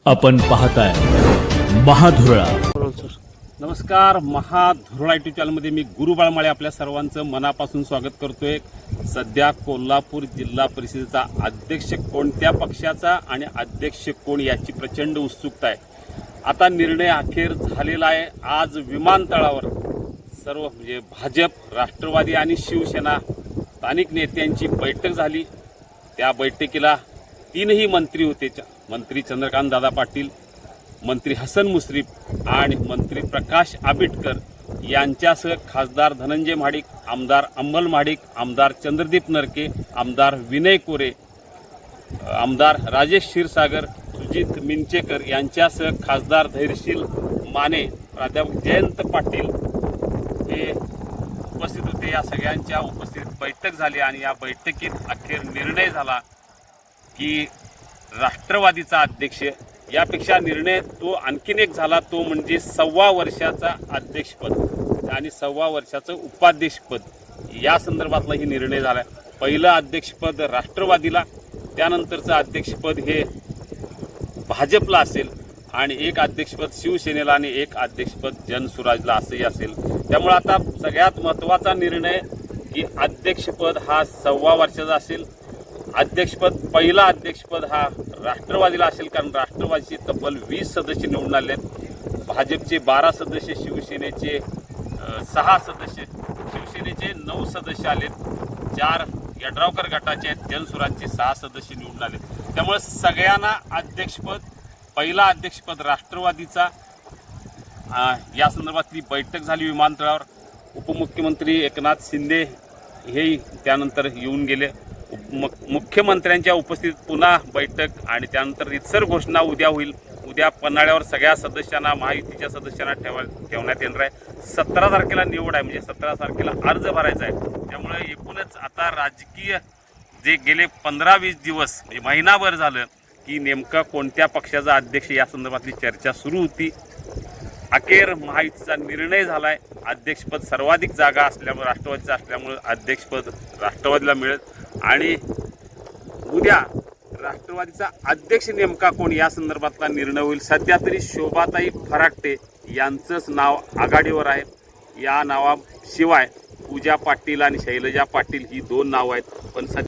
आपण पाहताय महाधुरळा. नमस्कार, महाधुरळा यूट्यूब चॅनलमध्ये मी गुरु बाळमाळे आपल्या सर्वांचं मनापासून स्वागत करतोय. सध्या कोल्हापूर जिल्हा परिषदेचा अध्यक्ष कोणत्या पक्षाचा आणि अध्यक्ष कोण याची प्रचंड उत्सुकता आहे. आता निर्णय अखेर झालेला आहे. आज विमानतळावर सर्व म्हणजे भाजप, राष्ट्रवादी आणि शिवसेना स्थानिक नेत्यांची बैठक झाली. त्या बैठकीला तीनही मंत्री होते. मंत्री चंद्रकांत दादा पाटील, मंत्री हसन मुश्रीफ आणि मंत्री प्रकाश आबिटकर यांच्यासह खासदार धनंजय महाडिक, आमदार अंमल महाडिक, आमदार चंद्रदीप नरके, आमदार विनय कोरे, आमदार राजेश क्षीरसागर, सुजित मिंचेकर यांच्यासह खासदार धैर्यशील माने, प्राध्यापक जयंत पाटील हे उपस्थित होते. या सगळ्यांच्या उपस्थितीत बैठक झाली आणि या बैठकीत अखेर निर्णय झाला की राष्ट्रवादीचा अध्यक्ष, यापेक्षा निर्णय तो आणखीन एक झाला, तो म्हणजे 1.25 वर्षाचा अध्यक्षपद आणि 1.25 वर्षाचं उपाध्यक्षपद या संदर्भातलाही निर्णय झाला. पहिलं अध्यक्षपद राष्ट्रवादीला, त्यानंतरचं अध्यक्षपद हे भाजपला असेल आणि एक अध्यक्षपद शिवसेनेला आणि एक अध्यक्षपद जनसुराजला असंही असेल. त्यामुळे आता सगळ्यात महत्त्वाचा निर्णय की अध्यक्षपद हा 1.25 वर्षाचा असेल. अध्यक्षपद, पहिला अध्यक्षपद हा राष्ट्रवादीला असेल, कारण राष्ट्रवादीचे तब्बल 20 सदस्य निवडून आले आहेत. भाजपचे 12 सदस्य, शिवसेनेचे 6 सदस्य, शिवसेनेचे 9 सदस्य आलेत, 4 यड्रावकर गटाचे आहेत, जनसुराजचे 6 सदस्य निवडून आले. त्यामुळे सगळ्यांना अध्यक्षपद, पहिला अध्यक्षपद राष्ट्रवादीचा. या संदर्भातली बैठक झाली विमानतळावर. उपमुख्यमंत्री एकनाथ शिंदे हेही त्यानंतर येऊन गेले. मुख्यमंत्र्यांच्या उपस्थितीत पुन्हा बैठक आणि त्यानंतर इतर घोषणा उद्या होईल. उद्या पन्हाळ्यावर सगळ्या सदस्यांना, महायुतीच्या सदस्यांना ठेवण्यात येणार आहे. 17 तारखेला निवड आहे, म्हणजे 17 तारखेला अर्ज भरायचा आहे. त्यामुळे एकूणच आता राजकीय जे गेले 15-20 दिवस म्हणजे महिनाभर झालं की नेमका कोणत्या पक्षाचा अध्यक्ष या संदर्भातली चर्चा सुरू होती. अखेर महायुतीचा निर्णय झाला आहे. अध्यक्षपद सर्वाधिक जागा असल्यामुळे, राष्ट्रवादीचं असल्यामुळे अध्यक्षपद राष्ट्रवादीला मिळेल आणि उद्या राष्ट्रवादीचा अध्यक्ष नेमका कोण या संदर्भातला निर्णय होईल. सध्या तरी शोभाताई फराटे यांचंच नाव आघाडीवर आहे. या नावाशिवाय पूजा पाटील आणि शैलजा पाटील ही 2 नावं आहेत. पण